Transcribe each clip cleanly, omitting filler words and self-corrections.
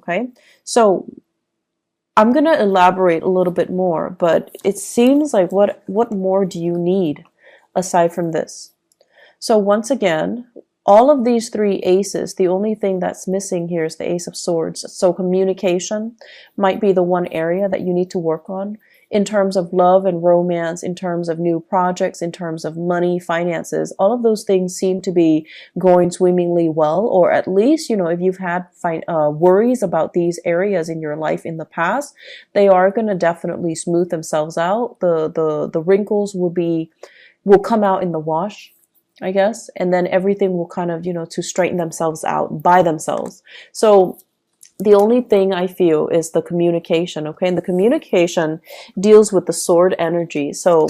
Okay. So I'm going to elaborate a little bit more, but it seems like what more do you need aside from this? So once again, all of these three aces, the only thing that's missing here is the Ace of Swords. So communication might be the one area that you need to work on in terms of love and romance, in terms of new projects, in terms of money, finances. All of those things seem to be going swimmingly well, or at least, if you've had worries about these areas in your life in the past, they are going to definitely smooth themselves out. The wrinkles will come out in the wash, I guess, and then everything will kind of, to straighten themselves out by themselves. So the only thing I feel is the communication, okay? And the communication deals with the sword energy. So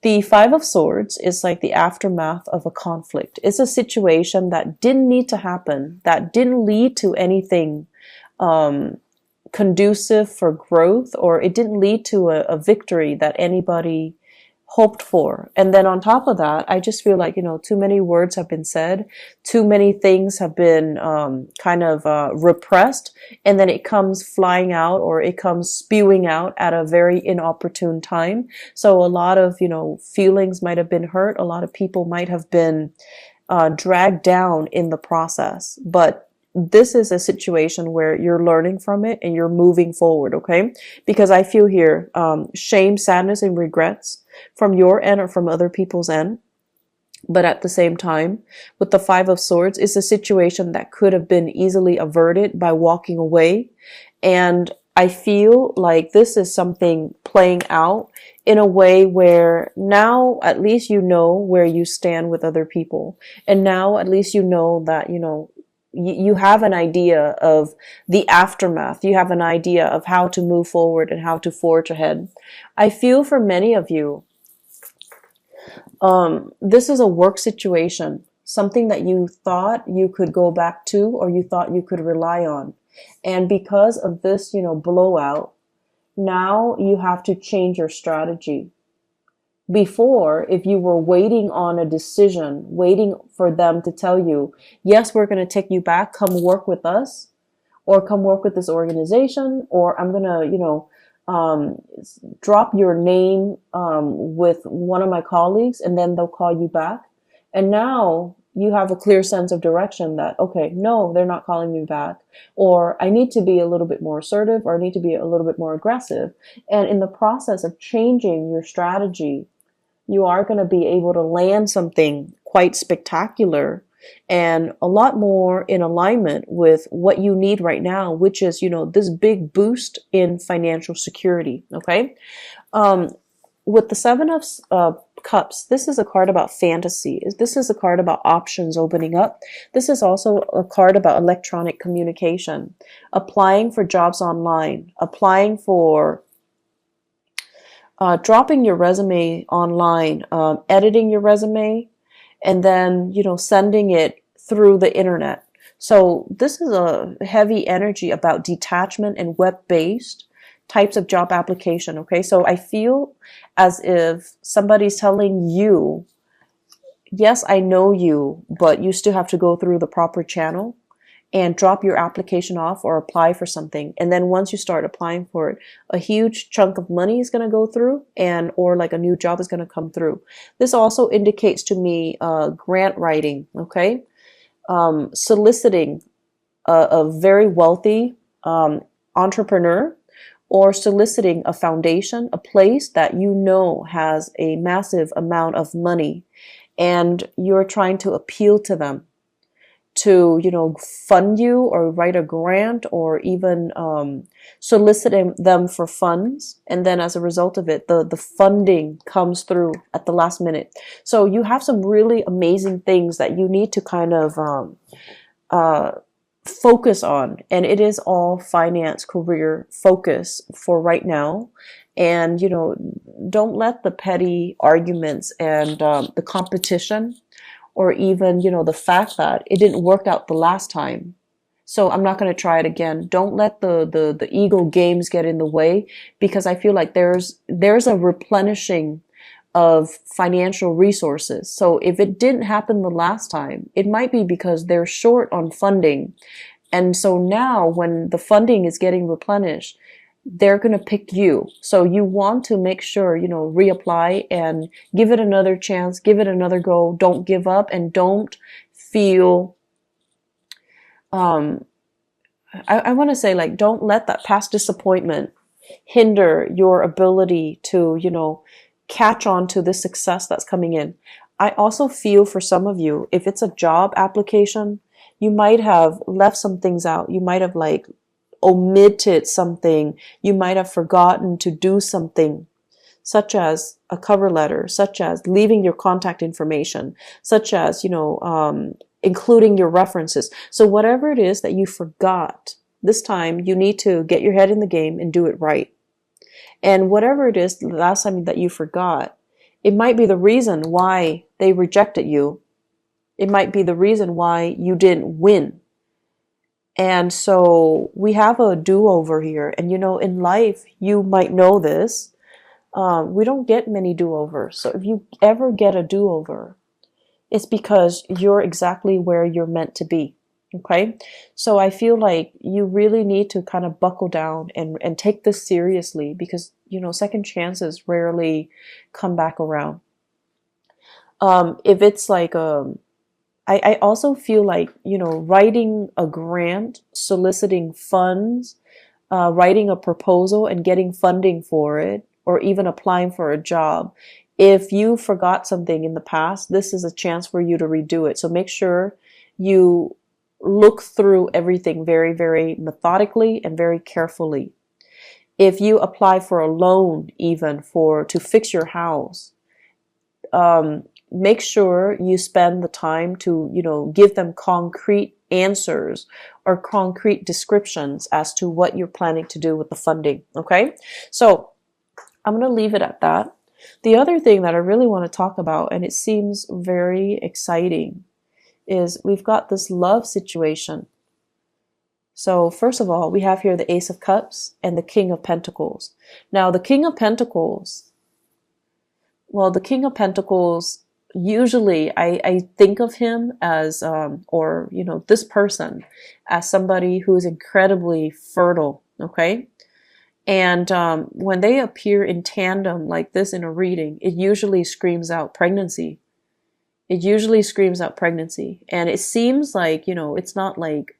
the Five of Swords is like the aftermath of a conflict. It's a situation that didn't need to happen, that didn't lead to anything conducive for growth, or it didn't lead to a victory that anybody hoped for. And then on top of that, I just feel like, too many words have been said, too many things have been repressed, and then it comes flying out, or it comes spewing out at a very inopportune time. So a lot of, feelings might have been hurt. A lot of people might have been dragged down in the process. But this is a situation where you're learning from it and you're moving forward, okay? Because I feel here, shame, sadness, and regrets from your end or from other people's end. But at the same time, with the Five of Swords, it's a situation that could have been easily averted by walking away. And I feel like this is something playing out in a way where now at least you know where you stand with other people. And now at least you know that, you have an idea of the aftermath. You have an idea of how to move forward and how to forge ahead. I feel for many of you, this is a work situation, something that you thought you could go back to, or you thought you could rely on. And because of this, blowout, now you have to change your strategy. Before, if you were waiting on a decision, waiting for them to tell you, yes, we're going to take you back, come work with us, or come work with this organization, or I'm going to, drop your name with one of my colleagues, and then they'll call you back. And now you have a clear sense of direction that, okay, no, they're not calling me back, or I need to be a little bit more assertive, or I need to be a little bit more aggressive. And in the process of changing your strategy, you are going to be able to land something quite spectacular and a lot more in alignment with what you need right now, which is, this big boost in financial security. Okay. With the Seven of Cups, this is a card about fantasy. This is a card about options opening up. This is also a card about electronic communication, applying for jobs online, applying for dropping your resume online, editing your resume, and then, sending it through the internet. So this is a heavy energy about detachment and web-based types of job application. Okay. So I feel as if somebody's telling you, yes, I know you, but you still have to go through the proper channel and drop your application off or apply for something. And then once you start applying for it, a huge chunk of money is going to go through, or like a new job is going to come through. This also indicates to me grant writing, okay? Soliciting a very wealthy entrepreneur, or soliciting a foundation, a place that has a massive amount of money, and you're trying to appeal to them to, fund you or write a grant, or even soliciting them for funds. And then as a result of it, the funding comes through at the last minute. So you have some really amazing things that you need to kind of focus on. And it is all finance, career focus for right now. And, don't let the petty arguments and the competition, or even, the fact that it didn't work out the last time, so I'm not going to try it again. Don't let the ego games get in the way, because I feel like there's a replenishing of financial resources. So if it didn't happen the last time, it might be because they're short on funding, And so now when the funding is getting replenished, they're going to pick you. So you want to make sure, reapply and give it another chance, give it another go. Don't give up, and don't feel, um, I want to say, like, don't let that past disappointment hinder your ability to, catch on to this success that's coming in. I also feel for some of you, if it's a job application, you might have left some things out. You might have like omitted something. You might have forgotten to do something, such as a cover letter, such as leaving your contact information, such as, including your references. So whatever it is that you forgot, this time you need to get your head in the game and do it right. And whatever it is, the last time that you forgot, it might be the reason why they rejected you. It might be the reason why you didn't win. And so we have a do-over here. And in life, you might know this. We don't get many do-overs. So if you ever get a do-over, it's because you're exactly where you're meant to be. Okay? So I feel like you really need to kind of buckle down and take this seriously, because, second chances rarely come back around. If it's like, I also feel like, writing a grant, soliciting funds, writing a proposal and getting funding for it, or even applying for a job. If you forgot something in the past, this is a chance for you to redo it. So make sure you look through everything very, very methodically and very carefully. If you apply for a loan, even to fix your house, make sure you spend the time to, give them concrete answers or concrete descriptions as to what you're planning to do with the funding. Okay? So I'm going to leave it at that. The other thing that I really want to talk about, and it seems very exciting, is we've got this love situation. So first of all, we have here the Ace of Cups and the King of Pentacles. Now, the King of Pentacles, usually I think of him as, this person as somebody who is incredibly fertile, okay? And when they appear in tandem like this in a reading, it usually screams out pregnancy. It usually screams out pregnancy. And it seems like, it's not like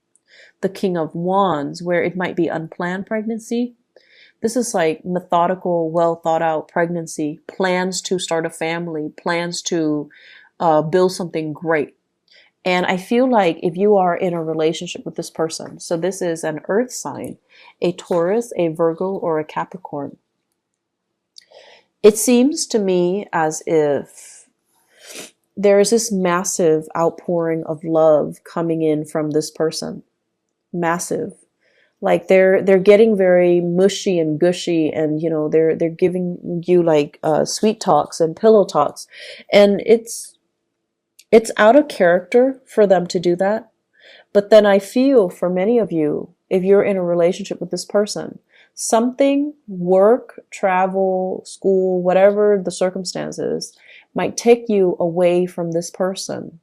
the King of Wands where it might be unplanned pregnancy. This is like methodical, well thought out pregnancy, plans to start a family, plans to build something great. And I feel like if you are in a relationship with this person, so this is an earth sign, a Taurus, a Virgo, or a Capricorn, it seems to me as if there is this massive outpouring of love coming in from this person. Massive. Like they're getting very mushy and gushy, and they're giving you like sweet talks and pillow talks, and it's out of character for them to do that. But then I feel for many of you, if you're in a relationship with this person, something, work, travel, school, whatever the circumstances, might take you away from this person.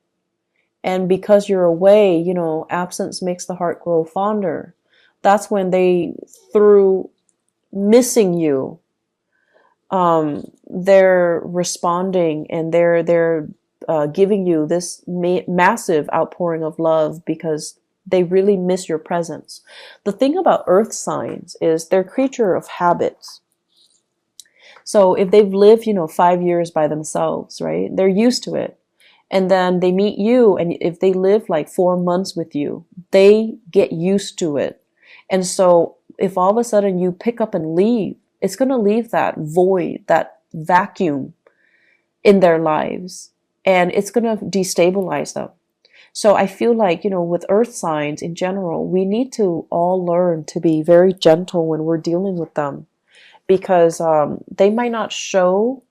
And because you're away, absence makes the heart grow fonder. That's when they, through missing you, they're responding, and they're giving you this massive outpouring of love because they really miss your presence. The thing about earth signs is they're creature of habits. So if they've lived, 5 years by themselves, right, they're used to it. And then they meet you, and if they live like 4 months with you, they get used to it. And so if all of a sudden you pick up and leave, it's going to leave that void, that vacuum in their lives, and it's going to destabilize them. So I feel like, with earth signs in general, we need to all learn to be very gentle when we're dealing with them, because they might not show,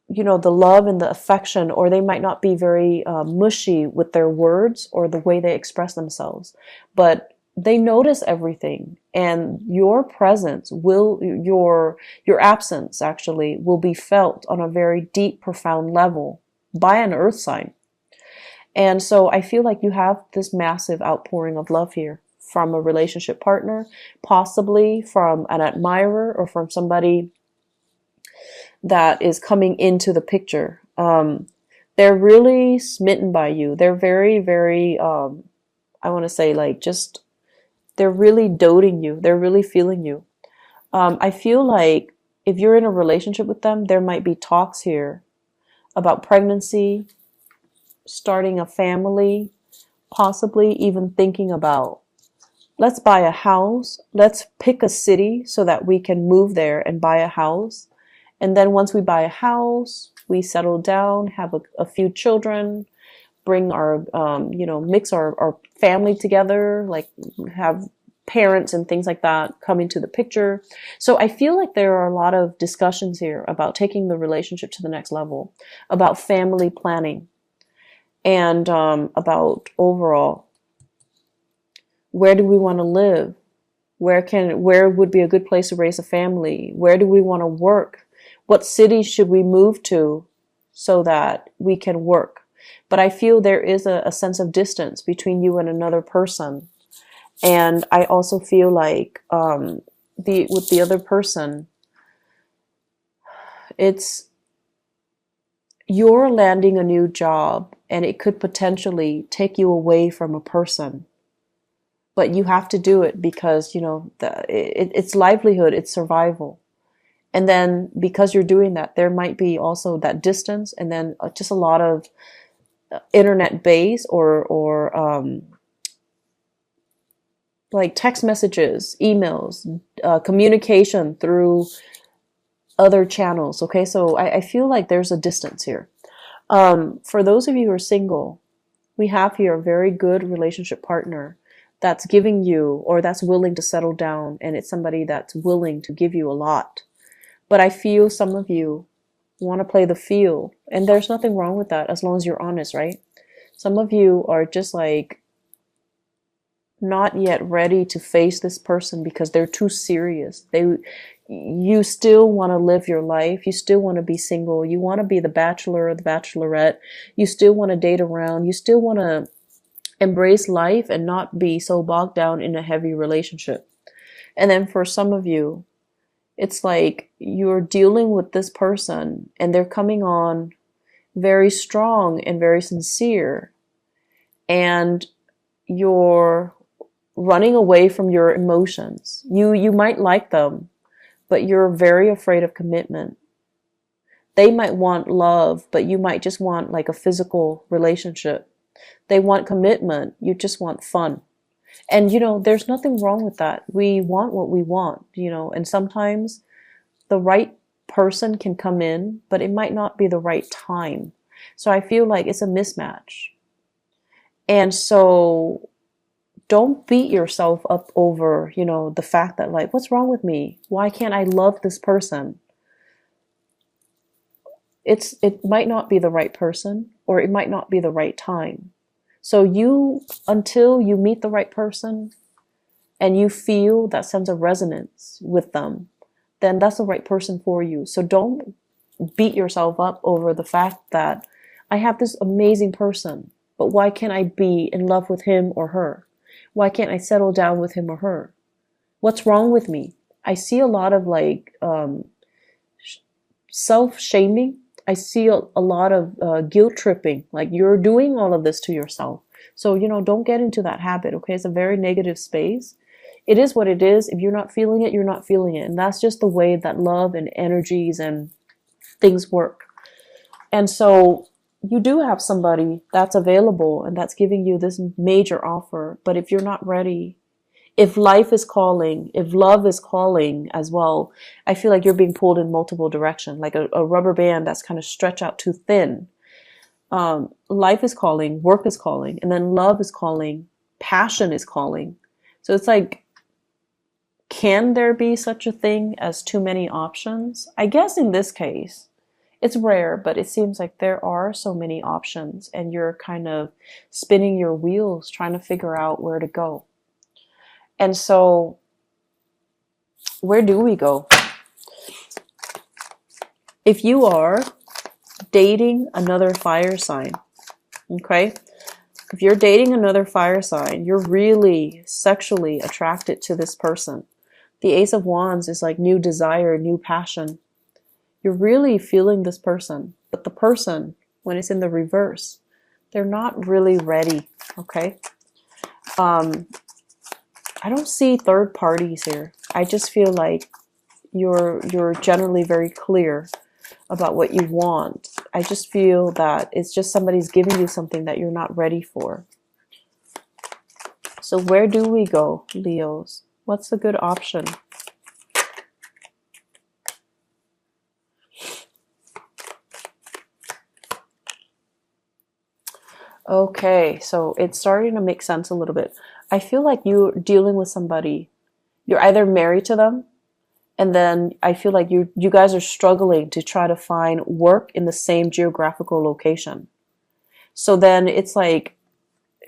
the love and the affection, or they might not be very mushy with their words or the way they express themselves, but they notice everything, and your presence your absence actually will be felt on a very deep, profound level by an earth sign. And so I feel like you have this massive outpouring of love here from a relationship partner, possibly from an admirer or from somebody that is coming into the picture. They're really smitten by you. They're very, very, I want to say like just, they're really doting you. They're really feeling you. I feel like if you're in a relationship with them, there might be talks here about pregnancy, starting a family, possibly even thinking about, let's buy a house, let's pick a city so that we can move there and buy a house. And then once we buy a house, we settle down, have a few children, bring our, mix our family together, like have parents and things like that come into the picture. So I feel like there are a lot of discussions here about taking the relationship to the next level, about family planning, and about overall, where do we want to live? Where would be a good place to raise a family? Where do we want to work? What cities should we move to so that we can work? But I feel there is a sense of distance between you and another person. And I also feel like with the other person, it's you're landing a new job and it could potentially take you away from a person. But you have to do it because, it's livelihood, it's survival. And then because you're doing that, there might be also that distance, and then just a lot of internet base or like text messages, emails, communication through other channels. Okay, so I feel like there's a distance here. For those of you who are single, we have here a very good relationship partner that's giving you, or that's willing to settle down, and it's somebody that's willing to give you a lot. But I feel some of you want to play the field, and there's nothing wrong with that as long as you're honest, right? Some of you are just like not yet ready to face this person because they're too serious. You still want to live your life. You still want to be single. You want to be the bachelor or the bachelorette. You still want to date around. You still want to embrace life and not be so bogged down in a heavy relationship. And then for some of you, it's like you're dealing with this person and they're coming on very strong and very sincere, and you're running away from your emotions. You might like them, but you're very afraid of commitment. They might want love, but you might just want like a physical relationship. They want commitment, you just want fun. And there's nothing wrong with that. We want what we want, and sometimes the right person can come in, but it might not be the right time. So I feel like it's a mismatch. And so don't beat yourself up over, the fact that like, what's wrong with me? Why can't I love this person? It might not be the right person, or it might not be the right time. So until you meet the right person and you feel that sense of resonance with them, then that's the right person for you. So don't beat yourself up over the fact that I have this amazing person, but why can't I be in love with him or her? Why can't I settle down with him or her? What's wrong with me? I see a lot of like self-shaming. I see a lot of guilt tripping, like you're doing all of this to yourself. So, don't get into that habit, okay? It's a very negative space. It is what it is. If you're not feeling it, you're not feeling it. And that's just the way that love and energies and things work. And so you do have somebody that's available and that's giving you this major offer. But if you're not ready, if life is calling, if love is calling as well, I feel like you're being pulled in multiple directions, like a rubber band that's kind of stretched out too thin. Life is calling, work is calling, and then love is calling, passion is calling. So it's like, can there be such a thing as too many options? I guess in this case, it's rare, but it seems like there are so many options, and you're kind of spinning your wheels trying to figure out where to go. And so, where do we go? If you are dating another fire sign, okay, If you're dating another fire sign, you're really sexually attracted to this person. The Ace of Wands is like new desire, new passion. You're really feeling this person, but the person, when it's in the reverse, they're not really ready, okay? I don't see third parties here. I just feel like you're generally very clear about what you want. I just feel that it's just somebody's giving you something that you're not ready for. So where do we go, Leos? What's the good option? Okay, so it's starting to make sense a little bit. I feel like you're dealing with somebody. You're either married to them, and then I feel like you guys are struggling to try to find work in the same geographical location. So then it's like,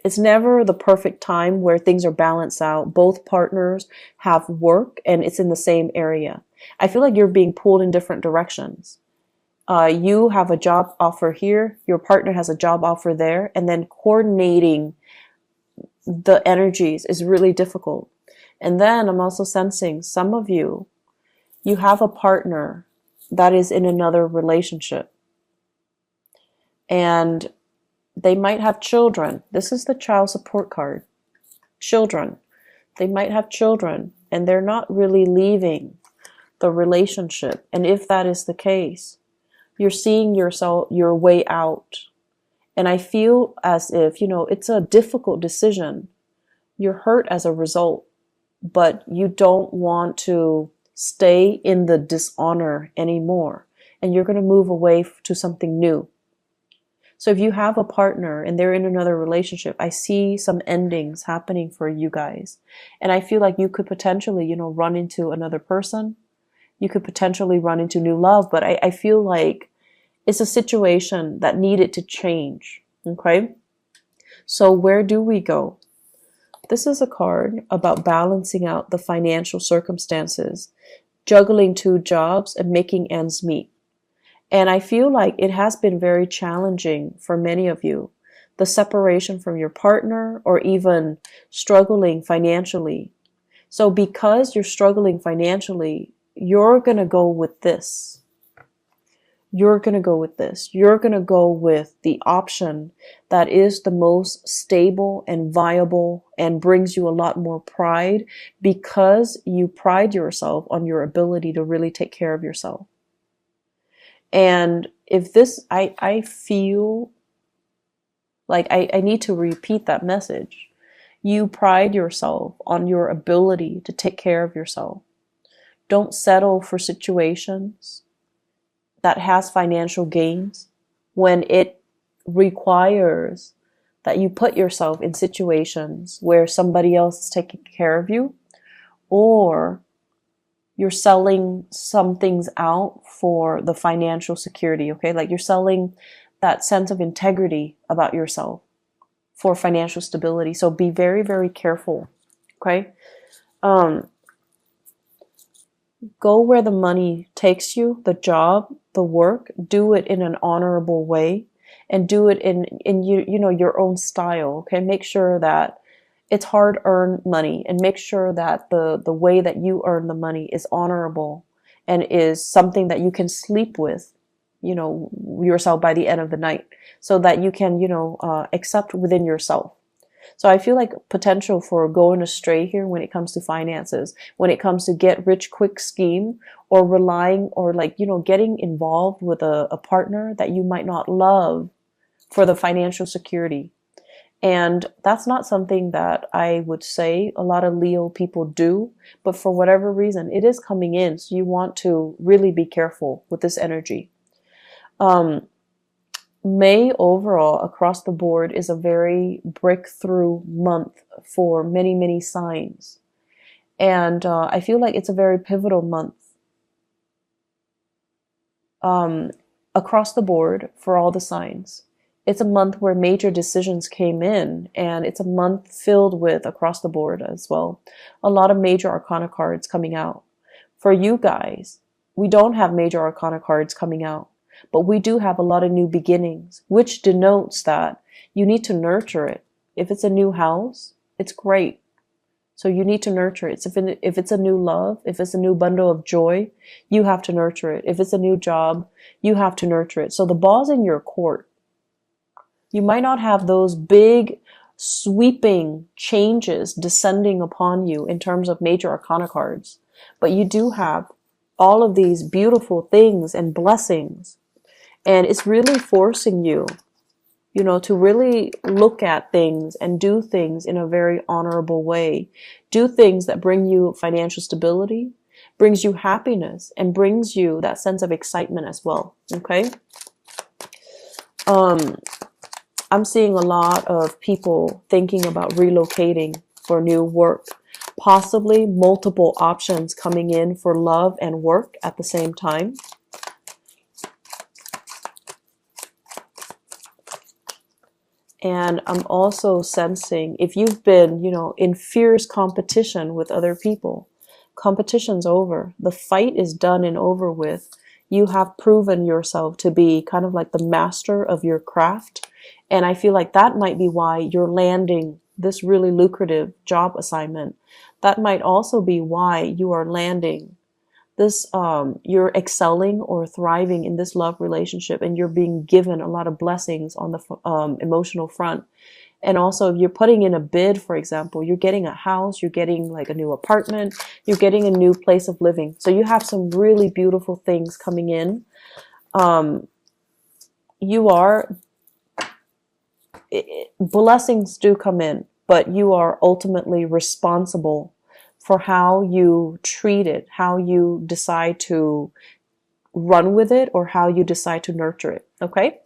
it's never the perfect time where things are balanced out. Both partners have work and it's in the same area. I feel like you're being pulled in different directions. You have a job offer here, your partner has a job offer there, and then coordinating the energies is really difficult. And then I'm also sensing some of you have a partner that is in another relationship. And they might have children. This is the child support card. Children. They might have children and they're not really leaving the relationship. And if that is the case, you're seeing yourself, your way out. And I feel as if, it's a difficult decision. You're hurt as a result, but you don't want to stay in the dishonor anymore. And you're going to move away to something new. So if you have a partner and they're in another relationship, I see some endings happening for you guys. And I feel like you could potentially, run into another person. You could potentially run into new love, but I feel like it's a situation that needed to change. Okay? So where do we go? This is a card about balancing out the financial circumstances, juggling two jobs and making ends meet. And I feel like it has been very challenging for many of you. The separation from your partner or even struggling financially. So because you're struggling financially, you're going to go with this. You're going to go with this. You're going to go with the option that is the most stable and viable and brings you a lot more pride because you pride yourself on your ability to really take care of yourself. And if this, I feel like I need to repeat that message. You pride yourself on your ability to take care of yourself. Don't settle for situations that has financial gains when it requires that you put yourself in situations where somebody else is taking care of you, or you're selling some things out for the financial security, okay? Like you're selling that sense of integrity about yourself for financial stability. So be very, very careful, okay? Go where the money takes you, the job, the work. Do it in an honorable way and do it in your own style, okay? Make sure that it's hard-earned money and make sure that the way that you earn the money is honorable and is something that you can sleep with, yourself by the end of the night so that you can, accept within yourself. So I feel like potential for going astray here when it comes to finances, when it comes to get rich quick scheme or relying or getting involved with a partner that you might not love for the financial security. And that's not something that I would say a lot of Leo people do, but for whatever reason, it is coming in. So you want to really be careful with this energy. May overall across the board is a very breakthrough month for many, many signs. And I feel like it's a very pivotal month across the board for all the signs. It's a month where major decisions came in, and it's a month filled with, across the board as well, a lot of major arcana cards coming out. For you guys, we don't have major arcana cards coming out, but we do have a lot of new beginnings, which denotes that you need to nurture it. If it's a new house, it's great. So you need to nurture it. If it's a new love, if it's a new bundle of joy, you have to nurture it. If it's a new job, you have to nurture it. So the ball's in your court. You might not have those big sweeping changes descending upon you in terms of major arcana cards, but you do have all of these beautiful things and blessings. And it's really forcing you, to really look at things and do things in a very honorable way. Do things that bring you financial stability, brings you happiness, and brings you that sense of excitement as well. Okay? I'm seeing a lot of people thinking about relocating for new work, possibly multiple options coming in for love and work at the same time. And I'm also sensing if you've been, in fierce competition with other people, competition's over. The fight is done and over with. You have proven yourself to be kind of like the master of your craft. And I feel like that might be why you're landing this really lucrative job assignment. That might also be why you are landing this, you're excelling or thriving in this love relationship, and you're being given a lot of blessings on the emotional front. And also, if you're putting in a bid, for example, you're getting a house, you're getting like a new apartment, you're getting a new place of living. So you have some really beautiful things coming in. Blessings do come in, but you are ultimately responsible for how you treat it, how you decide to run with it, or how you decide to nurture it. Okay?